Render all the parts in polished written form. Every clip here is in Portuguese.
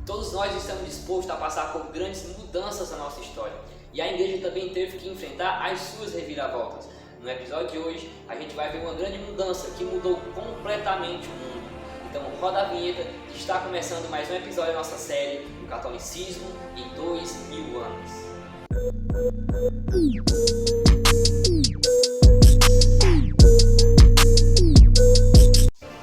Todos nós estamos dispostos a passar por grandes mudanças na nossa história. E a igreja também teve que enfrentar as suas reviravoltas. No episódio de hoje, a gente vai ver uma grande mudança que mudou completamente o mundo. Então roda a vinheta, que está começando mais um episódio da nossa série O Catolicismo em 2000 anos.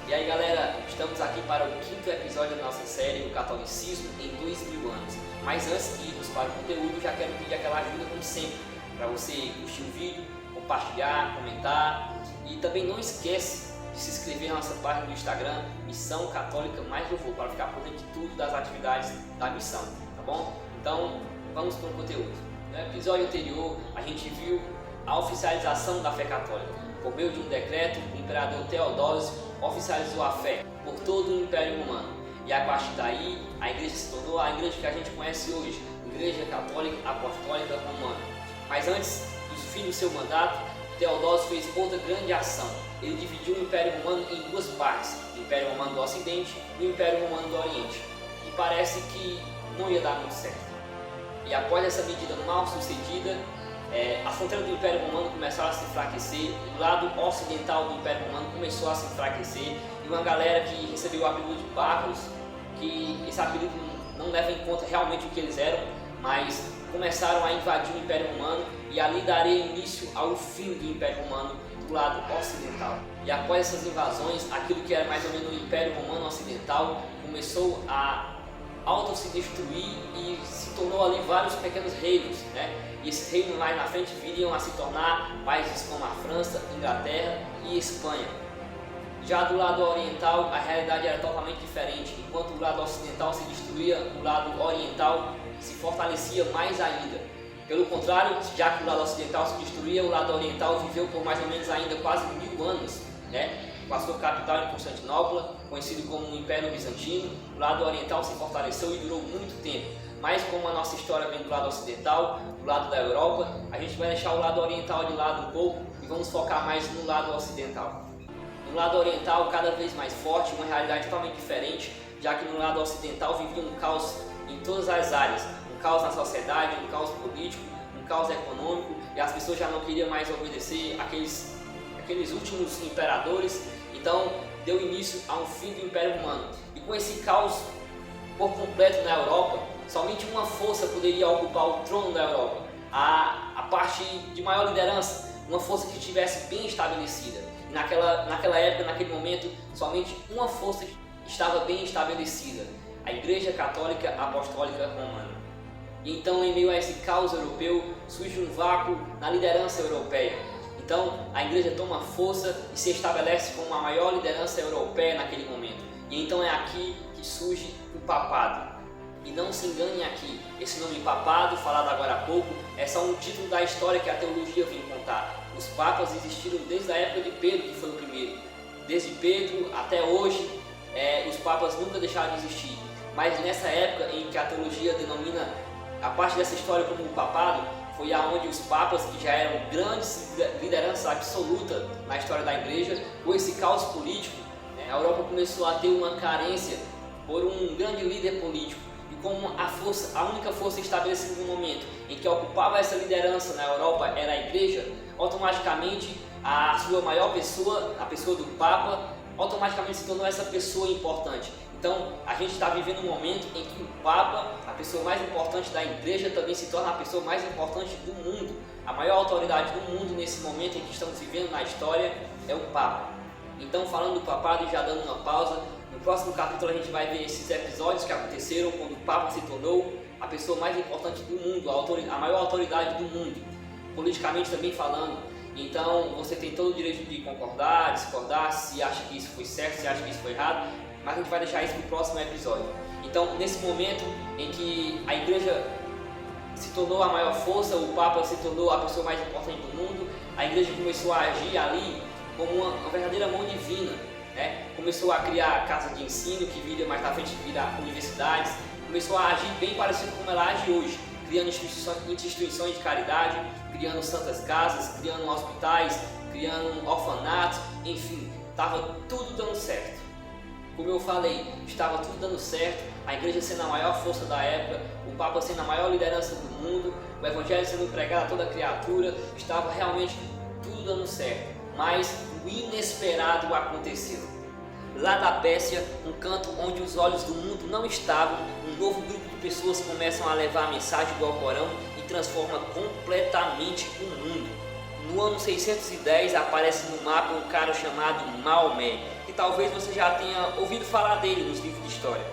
E aí galera, estamos aqui para o quinto episódio da nossa série O Catolicismo em 2000 anos. Mas antes de irmos para o conteúdo, já quero pedir aquela ajuda como sempre, para você curtir o vídeo, compartilhar, comentar e também não esquece de se inscrever na nossa página do Instagram, Missão Católica Mais Louvor, para ficar por dentro de tudo das atividades da missão, tá bom? Então, vamos para o conteúdo. No episódio anterior, a gente viu a oficialização da fé católica. Por meio de um decreto, o imperador Teodósio oficializou a fé por todo o Império Romano. E a partir daí, a igreja se tornou a igreja que a gente conhece hoje, Igreja Católica Apostólica Romana. Mas antes do fim do seu mandato, Teodósio fez outra grande ação. Ele dividiu o Império Romano em duas partes, o Império Romano do Ocidente e o Império Romano do Oriente. E parece que não ia dar muito certo. E após essa medida mal sucedida, as fronteiras do Império Romano começaram a se enfraquecer, o lado ocidental do Império Romano começou a se enfraquecer, e uma galera que recebeu o apelido de bárbaros, que esse apelido não leva em conta realmente o que eles eram, mas começaram a invadir o Império Romano, e ali daria início ao fim do Império Romano do lado ocidental. E após essas invasões, aquilo que era mais ou menos o Império Romano Ocidental começou a se destruir e se tornou ali vários pequenos reinos, né? E esses reinos mais na frente viriam a se tornar países como a França, Inglaterra e Espanha. Já do lado oriental, a realidade era totalmente diferente. Enquanto o lado ocidental se destruía, o lado oriental se fortalecia mais ainda. Pelo contrário, já que o lado ocidental se destruía, o lado oriental viveu por mais ou menos ainda quase 1000 anos, né? Com a sua capital em Constantinopla, conhecido como o Império Bizantino. O lado oriental se fortaleceu e durou muito tempo. Mas como a nossa história vem do lado ocidental, do lado da Europa, a gente vai deixar o lado oriental de lado um pouco e vamos focar mais no lado ocidental. No lado oriental, cada vez mais forte, uma realidade totalmente diferente, já que no lado ocidental vivia um caos em todas as áreas. Um caos na sociedade, um caos político, um caos econômico, e as pessoas já não queriam mais obedecer aqueles últimos imperadores. Então deu início a um fim do Império Romano. E com esse caos por completo na Europa, somente uma força poderia ocupar o trono da Europa, a parte de maior liderança, uma força que estivesse bem estabelecida. E naquela época, naquele momento, somente uma força estava bem estabelecida, a Igreja Católica Apostólica Romana. E então, em meio a esse caos europeu, surge um vácuo na liderança europeia. Então, a igreja toma força e se estabelece como a maior liderança europeia naquele momento. E então é aqui que surge o papado. E não se engane aqui, esse nome papado, falado agora há pouco, é só um título da história que a teologia vem contar. Os papas existiram desde a época de Pedro, que foi o primeiro. Desde Pedro até hoje, os papas nunca deixaram de existir. Mas nessa época em que a teologia denomina a parte dessa história como o papado, foi aonde os papas, que já eram grandes lideranças absoluta na história da igreja, com esse caos político, a Europa começou a ter uma carência por um grande líder político. E como a única força estabelecida no momento em que ocupava essa liderança na Europa era a igreja, automaticamente a sua maior pessoa, a pessoa do Papa, automaticamente se tornou essa pessoa importante. Então, a gente está vivendo um momento em que o Papa, a pessoa mais importante da igreja, também se torna a pessoa mais importante do mundo. A maior autoridade do mundo nesse momento em que estamos vivendo na história é o Papa. Então, falando do papado e já dando uma pausa, no próximo capítulo a gente vai ver esses episódios que aconteceram quando o Papa se tornou a pessoa mais importante do mundo, a maior autoridade do mundo, politicamente também falando. Então, você tem todo o direito de concordar, discordar, se acha que isso foi certo, se acha que isso foi errado, mas a gente vai deixar isso para o próximo episódio. Então, nesse momento em que a igreja se tornou a maior força, o Papa se tornou a pessoa mais importante do mundo, a igreja começou a agir ali como uma verdadeira mão divina, né? Começou a criar casas de ensino, que viria mais na frente virar universidades, começou a agir bem parecido como ela age hoje, criando instituições de caridade, criando santas casas, criando hospitais, criando orfanatos, enfim, estava tudo dando certo. Como eu falei, estava tudo dando certo a igreja sendo a maior força da época, o Papa sendo a maior liderança do mundo, o Evangelho sendo pregado a toda criatura, estava realmente tudo dando certo. Mas o inesperado aconteceu. Lá da Pérsia, um canto onde os olhos do mundo não estavam, um novo grupo de pessoas começam a levar a mensagem do Alcorão e transforma completamente o mundo. No ano 610 aparece no mapa um cara chamado Maomé, que talvez você já tenha ouvido falar dele nos livros de história.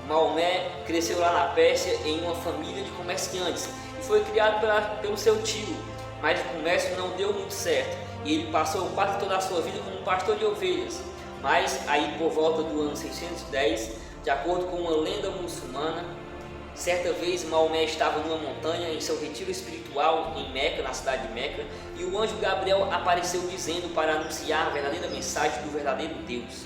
Maomé cresceu lá na Pérsia em uma família de comerciantes e foi criado pelo seu tio, mas o comércio não deu muito certo e ele passou quase toda a sua vida como pastor de ovelhas. Mas aí por volta do ano 610, de acordo com uma lenda muçulmana, certa vez Maomé estava numa montanha em seu retiro espiritual em Meca, na cidade de Meca, e o anjo Gabriel apareceu dizendo para anunciar a verdadeira mensagem do verdadeiro Deus.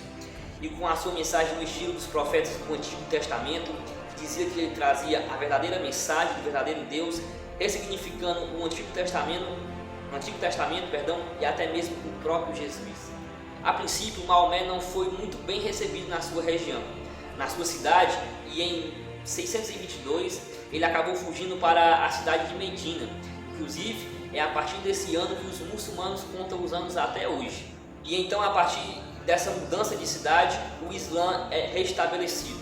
E com a sua mensagem no estilo dos profetas do Antigo Testamento, que dizia que ele trazia a verdadeira mensagem do verdadeiro Deus, ressignificando o Antigo Testamento, e até mesmo o próprio Jesus. A princípio, Maomé não foi muito bem recebido na sua região, na sua cidade, e em 622 ele acabou fugindo para a cidade de Medina. Inclusive, é a partir desse ano que os muçulmanos contam os anos até hoje. E então, a partir dessa mudança de cidade, o Islã é restabelecido.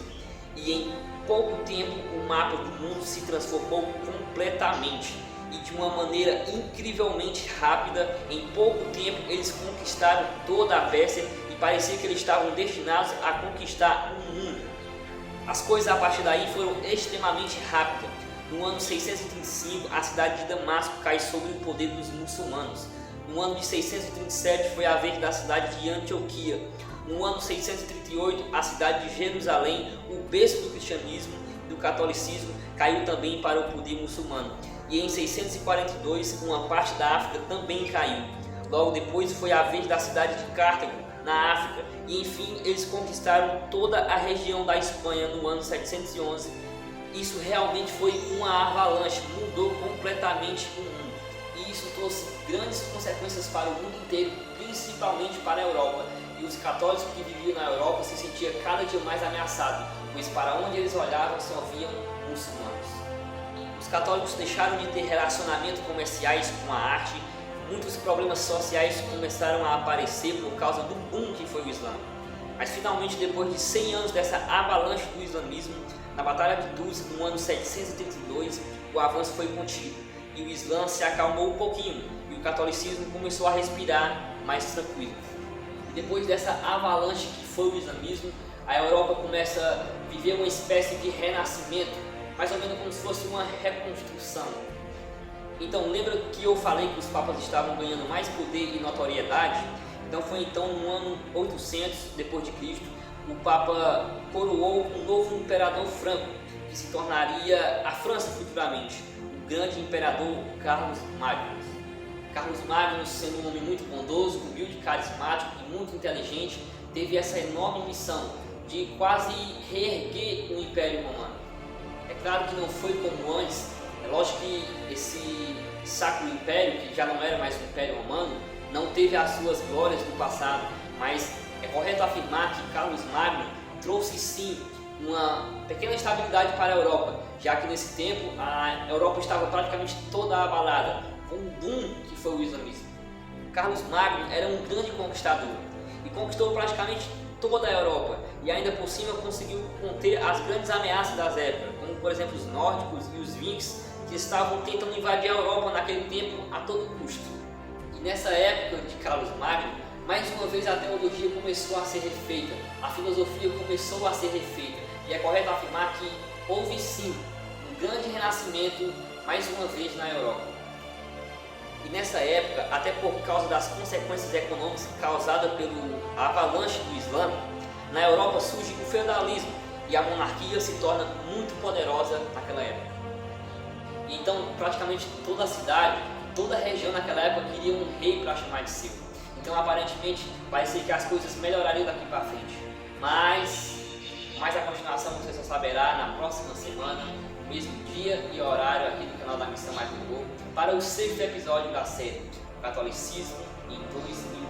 E em pouco tempo, o mapa do mundo se transformou completamente. E de uma maneira incrivelmente rápida, em pouco tempo eles conquistaram toda a Pérsia e parecia que eles estavam destinados a conquistar o mundo. As coisas a partir daí foram extremamente rápidas. No ano 635, a cidade de Damasco cai sob o poder dos muçulmanos. No ano de 637 foi a vez da cidade de Antioquia. No ano 638, a cidade de Jerusalém, o berço do cristianismo e do catolicismo, caiu também para o poder muçulmano. E em 642, uma parte da África também caiu. Logo depois foi a vez da cidade de Cartago, na África, e enfim eles conquistaram toda a região da Espanha no ano 711. Isso realmente foi uma avalanche, mudou completamente o mundo. E isso trouxe grandes consequências para o mundo inteiro, principalmente para a Europa. E os católicos que viviam na Europa se sentiam cada dia mais ameaçados, pois para onde eles olhavam só viam muçulmanos. Os católicos deixaram de ter relacionamentos comerciais com a arte, muitos problemas sociais começaram a aparecer por causa do boom que foi o Islã. Mas finalmente, depois de 100 anos dessa avalanche do islamismo, na Batalha de Duz, no ano 732, o avanço foi contido e o Islã se acalmou um pouquinho e o catolicismo começou a respirar mais tranquilo. E depois dessa avalanche que foi o islamismo, a Europa começa a viver uma espécie de renascimento, mais ou menos como se fosse uma reconstrução. Então, lembra que eu falei que os papas estavam ganhando mais poder e notoriedade? Então foi no ano 800 depois de Cristo, o Papa coroou um novo imperador franco, que se tornaria a França futuramente, o grande imperador Carlos Magno. Carlos Magno, sendo um homem muito bondoso, humilde, carismático e muito inteligente, teve essa enorme missão de quase reerguer o Império Romano. É claro que não foi como antes, é lógico que esse Sacro Império, que já não era mais um Império Romano, não teve as suas glórias do passado, mas é correto afirmar que Carlos Magno trouxe sim uma pequena estabilidade para a Europa, já que nesse tempo a Europa estava praticamente toda abalada, com um boom que foi o islamismo. Carlos Magno era um grande conquistador e conquistou praticamente toda a Europa e ainda por cima conseguiu conter as grandes ameaças das épocas, como por exemplo os nórdicos e os vikings, que estavam tentando invadir a Europa naquele tempo a todo custo. E nessa época de Carlos Magno, mais uma vez a teologia começou a ser refeita, a filosofia começou a ser refeita, e é correto afirmar que houve sim um grande renascimento mais uma vez na Europa. E nessa época, até por causa das consequências econômicas causadas pelo avalanche do Islã, na Europa surge o feudalismo e a monarquia se torna muito poderosa naquela época. E então praticamente toda a cidade, toda a região naquela época queria um rei para chamar de seu. Então aparentemente parecia que as coisas melhorariam daqui para frente. Mas a continuação você só saberá na próxima semana, no mesmo dia e horário aqui do canal da Missão Mais do Gol, para o 6º episódio da série Catolicismo em 2000.